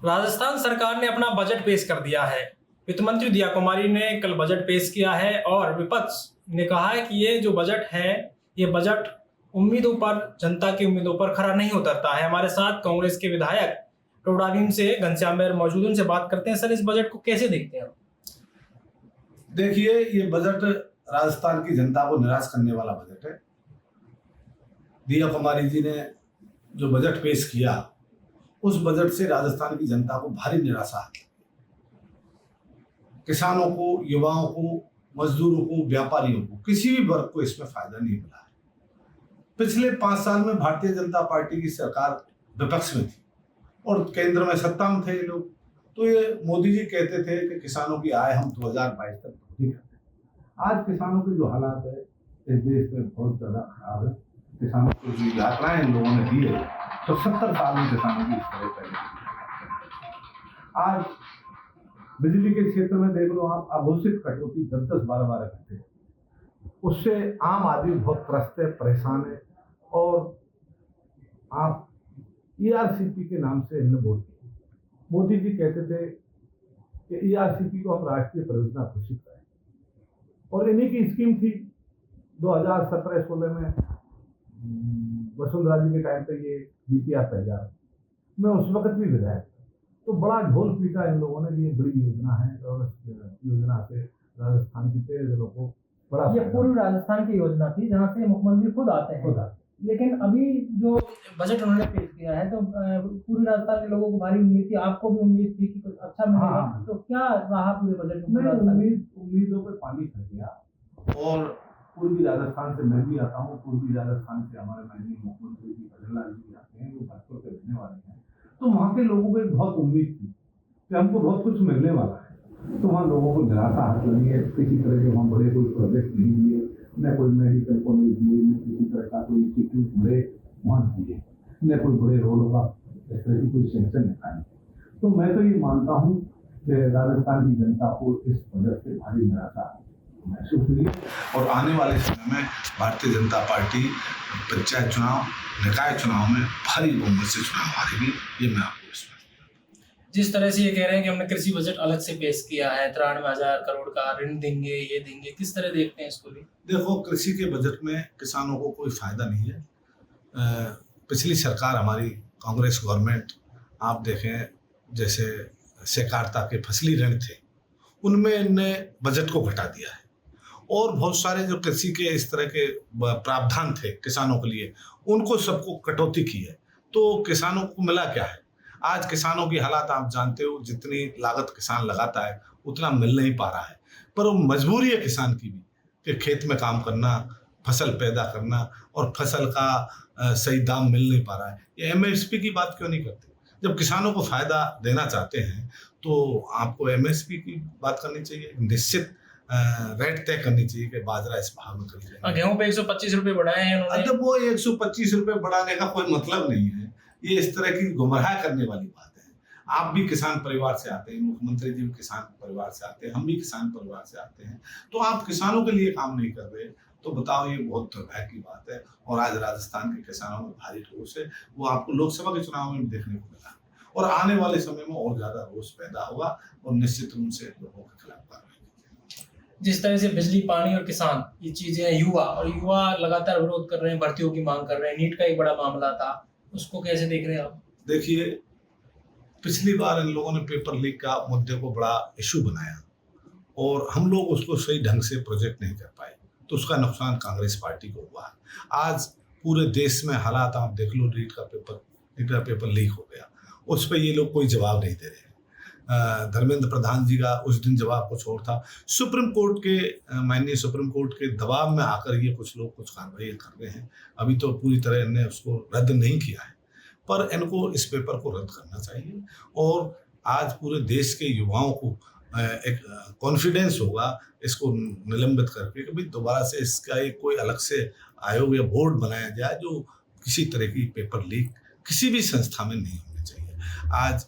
राजस्थान सरकार ने अपना बजट पेश कर दिया है। वित्त मंत्री दिया कुमारी ने कल बजट पेश किया है और विपक्ष ने कहा है कि ये जो बजट है, ये बजट उम्मीदों पर, जनता की उम्मीदों पर खरा नहीं उतरता है। हमारे साथ कांग्रेस के विधायक टोडाभीम से घनश्याम मेहर मौजूद, उनसे बात करते हैं। सर, इस बजट को कैसे देखते हैं? देखिए, ये बजट राजस्थान की जनता को निराश करने वाला बजट है। दिया कुमारी जी ने जो बजट पेश किया, उस बजट से राजस्थान की जनता को भारी निराशा है। किसानों को, युवाओं को, मजदूरों को, व्यापारियों को, किसी भी वर्ग को इसमें फायदा नहीं मिला है। पिछले 5 साल में भारतीय जनता पार्टी की सरकार विपक्ष में थी और केंद्र में सत्ता में थे ये लोग। तो ये मोदी जी कहते थे कि किसानों की आय हम 2022 तक दोगुनी करते हैं। आज किसानों की जो हालात है इस देश में बहुत ज्यादा खराब है। किसानों को जो यात्राएं इन लोगों ने दी है, तो 70 साल में किसानों की इस तरह पहले। आज बिजली के क्षेत्र में देख लो आप, अघोषित कटौती 10-10, 12-12 घंटे, उससे आम आदमी बहुत त्रस्त है, परेशान है। और आप ERCP के नाम से इन्हें वोट दिए। मोदी जी कहते थे कि ERCP को हम राष्ट्रीय परियोजना घोषित करें, और इन्हीं की स्कीम थी 2017-16 में। वसुंधरा जी के टाइम पे ये DPR तैयार, मैं उस वक्त भी विधायक था, तो बड़ा ढोल पीटा इन लोगों ने। ये बड़ी योजना है और इस योजना से राजस्थान के 13 जिलों को बड़ा, ये पूर्वी राजस्थान की योजना थी जहाँ से मुख्यमंत्री खुद आते हैं। लेकिन अभी जो बजट उन्होंने पेश किया है, तो पूर्वी राजस्थान के लोगों को भारी उम्मीद थी, आपको भी उम्मीद थी कि कुछ अच्छा मिलेगा। हाँ। तो क्या रहा पूरे बजट में? उम्मीदों पे पानी फिर गया। और पूर्वी राजस्थान से मैं भी आता हूँ, पूर्वी राजस्थान से हमारे माननीय मुख्यमंत्री जी भजनलाल जी आते हैं, जो भरतपुर के रहने वाले हैं। तो वहाँ के लोगों को एक बहुत उम्मीद थी कि हमको बहुत कुछ मिलने वाला है। तो वहाँ लोगों को निराशा हाथ लगी है। किसी तरह के वहाँ बड़े कोई प्रोजेक्ट नहीं दिए, न कोई मेडिकल कॉलेज दिए, न किसी तरह का कोई इंस्टीट्यूट बड़े वहाँ दिए, न कोई बड़े रोडों का इस तरह की कोई सेंक्शन निकाली। तो मैं तो ये मानता हूँ कि राजस्थान की जनता को इस बजट से भारी निराशा महसूस हुई। और आने वाले समय में भारतीय जनता पार्टी पंचायत चुनाव, निकाय चुनाव में भारी बहुमत से चुनाव हारेगी, ये मैं आपको विश्वास। जिस तरह से ये कह रहे हैं कि हमने कृषि बजट अलग से पेश किया है, 93,000 करोड़ का ऋण देंगे, ये देंगे, किस तरह देखते हैं इसको भी? देखो, कृषि के बजट में किसानों को कोई फायदा नहीं है। पिछली सरकार हमारी कांग्रेस गवर्नमेंट, आप देखें जैसे सहकारिता के फसली ऋण थे, उनमें इनने बजट को घटा दिया है। और बहुत सारे जो कृषि के इस तरह के प्रावधान थे किसानों के लिए, उनको सबको कटौती की है। तो किसानों को मिला क्या है? आज किसानों की हालात आप जानते हो, जितनी लागत किसान लगाता है उतना मिल नहीं पा रहा है। पर वो मजबूरी है किसान की भी कि खेत में काम करना, फसल पैदा करना, और फसल का सही दाम मिल नहीं पा रहा है। ये MSP की बात क्यों नहीं करते? जब किसानों को फायदा देना चाहते हैं तो आपको MSP की बात करनी चाहिए, निश्चित रेट तय करनी चाहिए कि बाजरा इस भाव में खरीदेंगे। गेहूं पे 125 रुपए बढ़ाए हैं उन्होंने। तो वो 125 रुपए बढ़ाने का कोई मतलब नहीं है। ये इस तरह की गुमराह करने वाली बात है। आप भी किसान परिवार से आते हैं, मुख्यमंत्री जी भी किसान परिवार से आते हैं, हम भी किसान परिवार से आते हैं। तो आप किसानों के लिए काम नहीं कर रहे, तो बताओ, ये बहुत दुर्भाग्य की बात है। और आज राजस्थान के किसानों में भारी रोष है, वो आपको लोकसभा के चुनाव में देखने को मिला, और आने वाले समय में और ज्यादा रोष पैदा होगा, और निश्चित रूप से लोगों के खिलाफ कार्रवाई। जिस तरह से बिजली, पानी और किसान, ये चीजें, युवा लगातार विरोध कर रहे हैं, भर्तियों की मांग कर रहे हैं, नीट का एक बड़ा मामला था, उसको कैसे देख रहे हैं आप? देखिए, पिछली बार इन लोगों ने पेपर लीक का मुद्दे को बड़ा इशू बनाया, और हम लोग उसको सही ढंग से प्रोजेक्ट नहीं कर पाए, तो उसका नुकसान कांग्रेस पार्टी को हुआ। आज पूरे देश में हालात आप देख लो, नीट का पेपर लीक हो गया, उस पर ये लोग कोई जवाब नहीं दे रहे। धर्मेंद्र प्रधान जी का उस दिन जवाब कुछ और था। सुप्रीम कोर्ट के, माननीय सुप्रीम कोर्ट के दबाव में आकर ये कुछ लोग कुछ कार्रवाई कर रहे हैं। अभी तो पूरी तरह इन्हें उसको रद्द नहीं किया है, पर इनको इस पेपर को रद्द करना चाहिए। और आज पूरे देश के युवाओं को एक कॉन्फिडेंस होगा इसको निलंबित करके, कि भाई दोबारा से इसका एक कोई अलग से आयोग या बोर्ड बनाया जाए जो किसी तरह की पेपर लीक किसी भी संस्था में नहीं होनी चाहिए। आज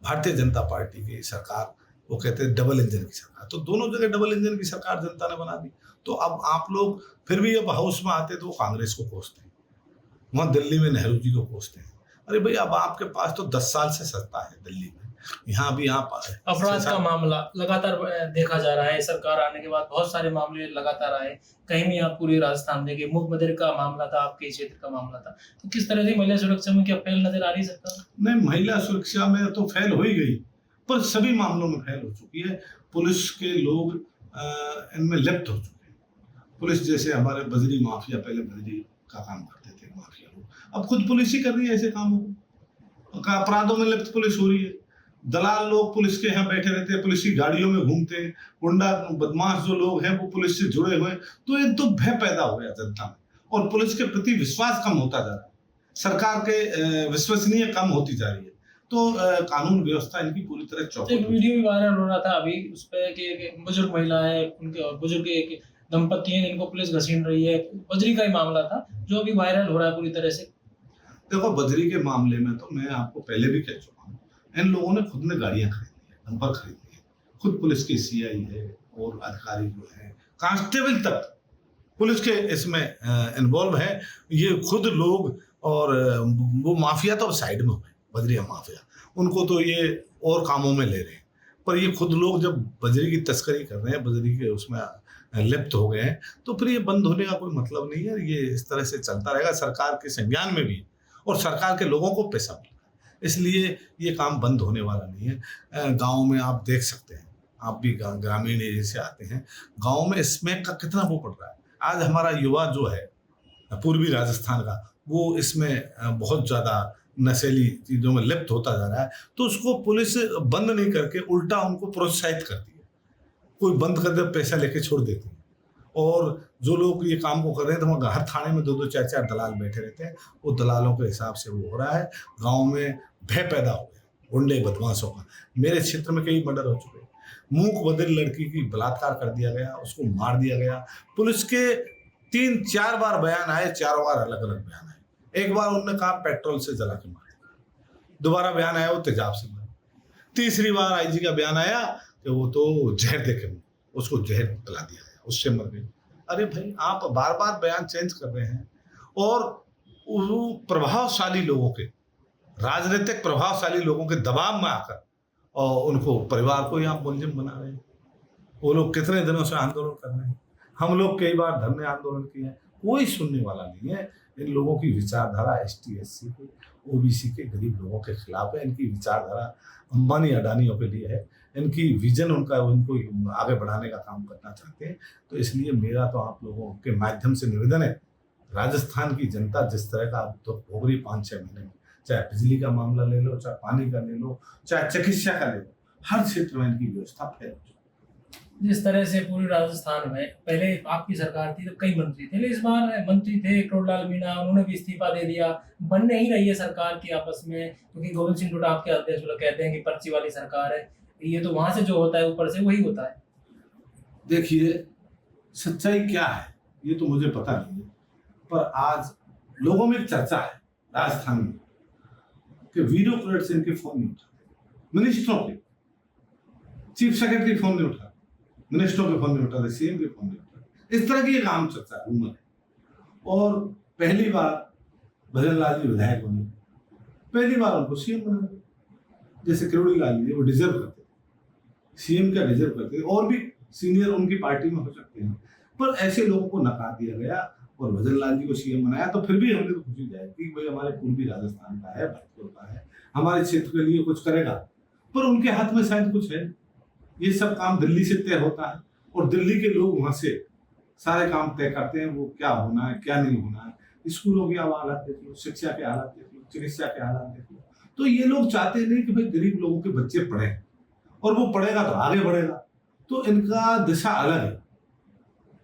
भारतीय जनता पार्टी की सरकार, वो कहते हैं डबल इंजन की सरकार, तो दोनों जगह डबल इंजन की सरकार जनता ने बना दी। तो अब आप लोग फिर भी अब हाउस में आते तो कांग्रेस को कोसते हैं, वहाँ दिल्ली में नेहरू जी को कोसते हैं, अरे भाई, अब आपके पास तो 10 साल से सत्ता है दिल्ली में, यहाँ भी आप अपराध का मामला लगातार देखा जा रहा है, सरकार आने के बाद बहुत सारे मामले लगातार आए। कहीं भी आप पूरे राजस्थान देखे, मूक बधिर का मामला था, आपके क्षेत्र का मामला था, तो किस तरह से महिला सुरक्षा में क्या फेल नजर आ रही है सरकार? नहीं, महिला सुरक्षा में तो फेल हो ही गई, पर सभी मामलों में फेल हो चुकी है। पुलिस के लोग इनमें लिप्त हो चुके हैं। पुलिस जैसे हमारे बजरी माफिया, पहले बजरी का काम करते थे माफिया लोग, अब खुद पुलिस ही कर रही है ऐसे कामों को। अपराधों में लिप्त पुलिस हो रही है। दलाल लोग पुलिस के यहाँ बैठे रहते हैं, पुलिस की गाड़ियों में घूमते हैं, गुंडा बदमाश जो लोग हैं वो पुलिस से जुड़े हुए हैं। तो एक तो भय पैदा हो गया जनता में, और पुलिस के प्रति विश्वास कम होता जा रहा है, सरकार के विश्वसनीय कम होती जा रही है। तो कानून व्यवस्था इनकी पूरी तरह चौपट। एक वीडियो भी वायरल हो रहा था अभी, उस पे कि बुजुर्ग महिला है, उनके बुजुर्ग एक दंपति हैं, इनको पुलिस घसीट रही है। बजरी का ही मामला था जो अभी वायरल हो रहा है पूरी तरह से। देखो, बजरी के मामले में तो मैं आपको पहले भी कह चुका हूँ, इन लोगों ने खुद ने गाड़ियां खरीदी है, डंपर खरीदी है, खुद पुलिस की सीआई है और अधिकारी जो है, कांस्टेबल तक पुलिस के इसमें इन्वॉल्व है। ये खुद लोग, और वो माफिया तो साइड में हुए, बजरी माफिया, उनको तो ये और कामों में ले रहे हैं, पर ये खुद लोग जब बजरी की तस्करी कर रहे हैं, बजरी के उसमें लिप्त हो गए हैं, तो फिर ये बंद होने का कोई मतलब नहीं है। ये इस तरह से चलता रहेगा, सरकार के संज्ञान में भी, और सरकार के लोगों को पैसा मिल रहा है, इसलिए ये काम बंद होने वाला नहीं है। गाँव में आप देख सकते हैं, आप भी ग्रामीण एरिया से आते हैं, गाँव में स्मैक का कितना वो पड़ रहा है। आज हमारा युवा जो है पूर्वी राजस्थान का, वो इसमें बहुत ज़्यादा नशेली चीज़ों में लिप्त होता जा रहा है, तो उसको पुलिस बंद नहीं करके उल्टा उनको प्रोत्साहित करती है। कोई बंद कर दे, पैसा लेके छोड़ देती है। और जो लोग ये काम को कर रहे हैं, तो वहाँ हर थाने में 2-2 4-4 दलाल बैठे रहते हैं, वो दलालों के हिसाब से वो हो रहा है। गाँव में भय पैदा हो गया गुंडे बदमाशों का। मेरे क्षेत्र में कई मर्डर हो चुके हैं। मूक बधिर लड़की की बलात्कार कर दिया गया, उसको मार दिया गया। पुलिस के 3-4 बार बयान आए, 4 बार अलग अलग बयान आए। एक बार उन्होंने कहा पेट्रोल से जला के मारा, दोबारा बयान आया वो तेजाब से मारा, तीसरी बार आईजी का बयान आया कि वो तो जहर देके उसको जहर पिला दिया गया, उससे मर गई। अरे भाई, आप बार बार बयान चेंज कर रहे हैं, और प्रभावशाली लोगों के, राजनीतिक प्रभावशाली लोगों के दबाव में आकर और उनको परिवार को ही आप मुलजिम बना रहे हैं। वो लोग कितने दिनों से आंदोलन कर रहे हैं, हम लोग कई बार धरने आंदोलन किए हैं, कोई सुनने वाला नहीं है। इन लोगों की विचारधारा ST SC के, OBC के, गरीब लोगों के खिलाफ है। इनकी विचारधारा अंबानी अडानियों के लिए है, इनकी विजन उनको आगे बढ़ाने का काम करना चाहते हैं। तो इसलिए मेरा तो आप लोगों के माध्यम से निवेदन है, राजस्थान की जनता जिस तरह का अब तो भोग रही 5-6 महीने में, चाहे बिजली का मामला ले लो, चाहे पानी का ले लो, चाहे चिकित्सा का ले लो, हर क्षेत्र में इनकी व्यवस्था फेल हो। जिस तरह से पूरे राजस्थान में पहले आपकी सरकार थी तो कई मंत्री थे, लेकिन इस बार मंत्री थे करोड़लाल मीणा, उन्होंने भी इस्तीफा दे दिया। बन नहीं रही है सरकार की आपस में, क्योंकि गोविंद सिंह डोटाप के अध्यक्ष लोग कहते हैं कि पर्ची वाली सरकार है। ये तो वहां से जो होता है ऊपर से वही होता है। देखिए, सच्चाई क्या है ये तो मुझे पता नहीं है, पर आज लोगों में एक चर्चा है राजस्थान में कि ब्यूरोक्रेट से इनके फोन नहीं उठाते, मिनिस्टरों के, चीफ सेक्रेटरी फोन नहीं उठाते, मिनिस्टरों के फोन नहीं उठाते, CM के फोन नहीं उठाते। इस तरह की एक आम चर्चा रूमर है। और पहली बार भजन लाल जी विधायक बने, पहली बार उनको CM बना दिया। जैसे किरोड़ी लाल जी वो डिजर्व करते, CM का डिजर्व करते, और भी सीनियर उनकी पार्टी में हो सकते हैं, पर ऐसे लोगों को नकार दिया गया और भजन लाल जी को CM बनाया। तो फिर भी हमने तो खुशी जाए कि भाई हमारे पूर्वी राजस्थान का है, भरतपुर का है, हमारे क्षेत्र के लिए कुछ करेगा। पर उनके हाथ में शायद कुछ है, ये सब काम दिल्ली से तय होता है, और दिल्ली के लोग वहां से सारे काम तय करते हैं, वो क्या होना है क्या नहीं होना है। स्कूलों की हालात देख लो, शिक्षा के हालात देख लो, चिकित्सा के हालात देख लो। तो ये लोग चाहते नहीं कि भाई गरीब लोगों के बच्चे पढ़े, और वो पढ़ेगा तो आगे बढ़ेगा। तो इनका दिशा अलग है।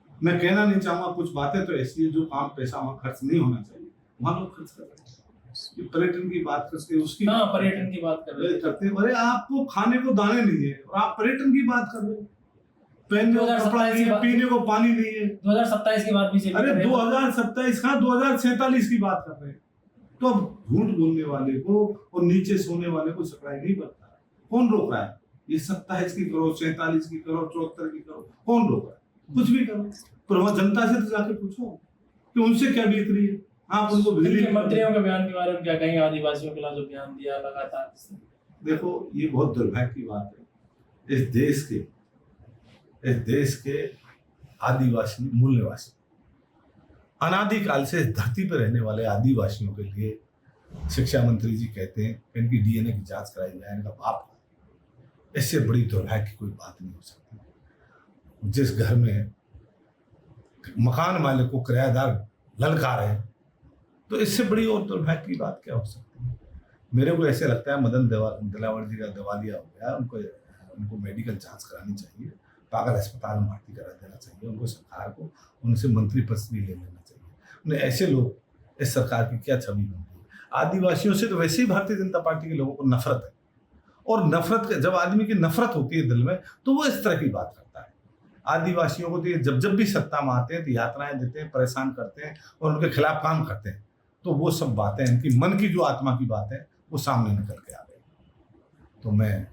मैं कहना नहीं चाहूंगा कुछ बातें, तो इसलिए जो काम पैसा वहां खर्च नहीं होना चाहिए वहां लोग खर्च कर रहे हैं। पर्यटन की बात करते, उसकी पर्यटन की बात कर रहे करते हैं। अरे आपको खाने को दाने नहीं है और आप पर्यटन की बात कर रहे हो, पहनने को कपड़ा नहीं है, पीने को पानी नहीं है। 2027 की बात भी, अरे 2027 का 2047 की बात कर रहे हैं। तो अब झूठ बोलने वाले को और नीचे सोने वाले को सफाई नहीं बनता है। कौन रोक रहा है? ये 27 की करो, 47 की करो, 74 की करो, कौन रोक रहा है? कुछ भी करो, पर वहां जनता से तो जाके पूछो कि उनसे क्या बीत रही है। आप उनको बिजली इनके मंत्रियों के बयान के बारे में क्या कहेंगे? आदिवासियों के खिलाफ जो बयान दिया लगातार, देखो ये बहुत दुर्भाग्य की बात है। इस देश के आदिवासी मूल निवासी अनादिकाल से इस धरती पर रहने वाले आदिवासियों के लिए शिक्षा मंत्री जी कहते हैं कि इनकी डीएनए की जांच कराई जाए, इनका बाप। इससे बड़ी दुर्भाग्य की कोई बात नहीं हो सकती। जिस घर में मकान मालिक को किराएदार ललकार है, तो इससे बड़ी और दुर्भाग्य की बात क्या हो सकती है? मेरे को ऐसे लगता है मदन दिलावर जी का दिवालिया हो गया। उनको मेडिकल जांच करानी चाहिए, पागल अस्पताल में भर्ती करा देना चाहिए उनको, सरकार को उनसे मंत्री पद भी ले लेना चाहिए। उन्हें ऐसे लोग इस सरकार की क्या छवि बनती है? आदिवासियों से तो वैसे ही भारतीय जनता पार्टी के लोगों को नफरत है, और नफरत जब आदमी की नफरत होती है दिल में तो वो इस तरह की बात करता है। आदिवासियों को तो ये जब भी सत्ता में आते हैं तो यात्राएं देते हैं, परेशान करते हैं और उनके खिलाफ काम करते हैं। तो वो सब बातें, इनकी मन की जो आत्मा की बात है वो सामने निकल के आ गई। तो मैं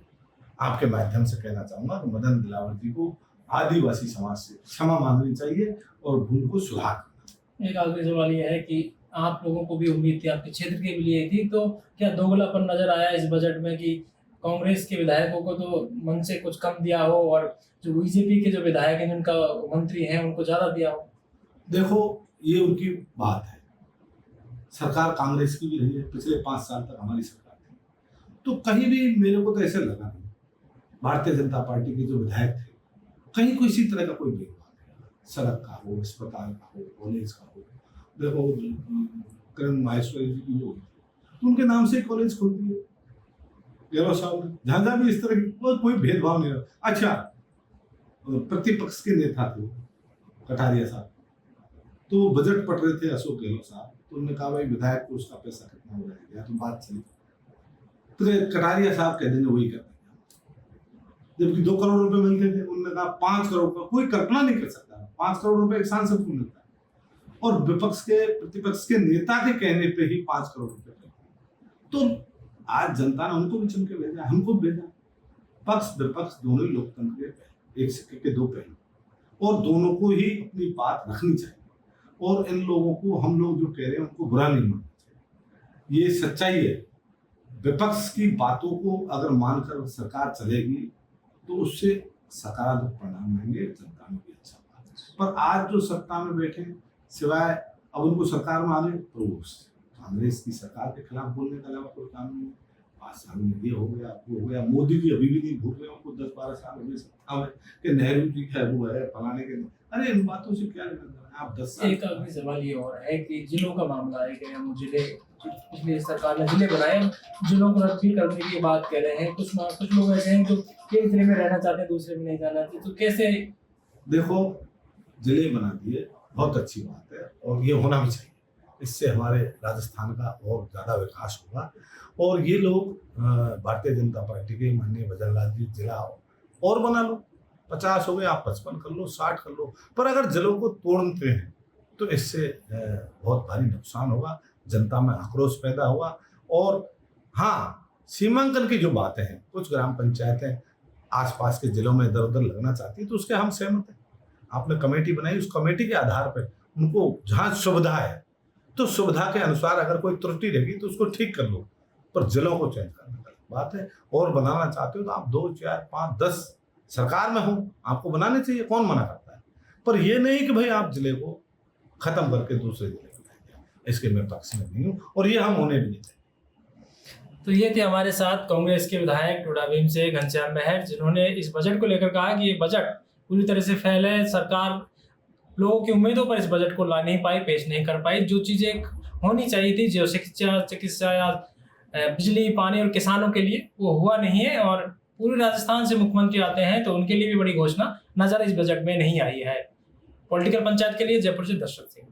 आपके माध्यम से कहना चाहूंगा कि मदन दिलावर जी को आदिवासी समाज से क्षमा मांगनी चाहिए और भूल को सुधार करना। एक आखिरी सवाल ये है कि आप लोगों को भी उम्मीद थी, आपके क्षेत्र के भी लिए थी, तो क्या दोगलापन नजर आया इस बजट में कि कांग्रेस के विधायकों को तो मन से कुछ कम दिया हो और जो बीजेपी के जो विधायक हैं, जिनका मंत्री हैं, उनको ज्यादा दिया हो? देखो ये उनकी बात है। सरकार कांग्रेस की भी रही है, पिछले 5 साल तक हमारी सरकार थी, तो कहीं भी मेरे को तो ऐसे लगा नहीं भारतीय जनता पार्टी के जो विधायक थे कहीं किसी तरह का कोई भेदभाव नहीं। सड़क का हो, अस्पताल का हो, कॉलेज का हो। देखो किरण माहेश्वरी जी की जो तो उनके नाम से कॉलेज खोलती है गहलोत साहब ने। जहाँ भी इस तरह की कोई भेदभाव नहीं रहा। अच्छा, प्रतिपक्ष के नेता थे कटारिया साहब, तो वो बजट पढ़ रहे थे अशोक गहलोत साहब, तो उन्होंने कहा भाई विधायक को उसका पैसा कितना हो जाएगा, तो बात चली। तो कटारिया साहब कह देंगे वही कर देंगे, जबकि 2 करोड़ रुपए मिलते थे, उन्होंने कहा 5 करोड़ का कोई कल्पना नहीं कर सकता। 5 करोड़ रुपए एक सांसद को मिलता है, और प्रतिपक्ष के नेता के कहने पे ही 5 करोड़ रुपए। तो आज जनता ने उनको भी चुन के भेजा, हमको भेजा। पक्ष विपक्ष दोनों ही लोकतंत्र के एक सिक्के के 2 पहलू, और दोनों को ही अपनी बात रखनी चाहिए। और इन लोगों को, हम लोग जो कह रहे हैं उनको बुरा नहीं मानना चाहिए, ये सच्चाई है। विपक्ष की बातों को अगर मानकर सरकार चलेगी तो उससे सकारात्मक परिणाम आएंगे, जनता में भी अच्छा होगा। पर आज जो सत्ता में बैठे, सिवाय अब उनको सरकार में आने तो कांग्रेस की सरकार के खिलाफ बोलने के अलावा कोई काम नहीं। 5 साल में ये हो गया, वो हो गया। मोदी जी अभी भी नहीं भूल रहे, उनको 10-12 साल हो गए सत्ता में कि नेहरू जी का वो है, फलाने के। अरे इन बातों से क्या लेना देना? आप 10 साल। एक आखिरी सवाल ये और है कि जिलों का मामला है कि हम जिले, पिछली सरकार ने जिले बनाए, जिलों को रद्द भी करने की बात कह रहे हैं। कुछ लोग ऐसे हैं जो एक जिले में रहना चाहते हैं, दूसरे में नहीं जाना चाहते, तो कैसे? देखो, जिले बना दिए, बहुत अच्छी बात है और ये होना भी चाहिए। इससे हमारे राजस्थान का और ज़्यादा विकास होगा। और ये लोग भारतीय जनता पार्टी के माननीय भजन लाल जी जिला और बना लो, 50 हो गए, आप 55 कर लो, 60 कर लो। पर अगर जिलों को तोड़ते हैं तो इससे बहुत भारी नुकसान होगा, जनता में आक्रोश पैदा होगा। और हाँ, सीमांकन की जो बातें हैं, कुछ ग्राम पंचायतें आसपास के जिलों में इधर उधर लगना चाहती है, तो उसके हम सहमत हैं। आपने कमेटी बनाई, उस कमेटी के आधार पर उनको जहाँ सुविधा है तो सुविधा के अनुसार अगर कोई त्रुटि रहेगी तो उसको ठीक कर लो, पर जिलों को चेंज करने की बात है। और बनाना चाहते हो तो आप 2, 4, 5, 10 सरकार में हो, आपको बनाने चाहिए, कौन मना करता है। पर ये नहीं कि भाई आप जिले को खत्म करके दूसरे जिले को लाएंगे, इसके मैं पक्ष में नहीं हूँ और ये हम होने भी नहीं चाहिए। तो ये थे हमारे साथ कांग्रेस के विधायक टोडा भीम से घनश्याम महर, जिन्होंने इस बजट को लेकर कहा कि ये बजट पूरी तरह से फेल है। सरकार लोगों की उम्मीदों पर इस बजट को ला नहीं पाई, पेश नहीं कर पाई। जो चीज़ें होनी चाहिए थी, जो शिक्षा, चिकित्सा या बिजली, पानी और किसानों के लिए, वो हुआ नहीं है। और पूरे राजस्थान से मुख्यमंत्री आते हैं तो उनके लिए भी बड़ी घोषणा नजर इस बजट में नहीं आई है। पॉलिटिकल पंचायत के लिए जयपुर से दशरथ सिंह।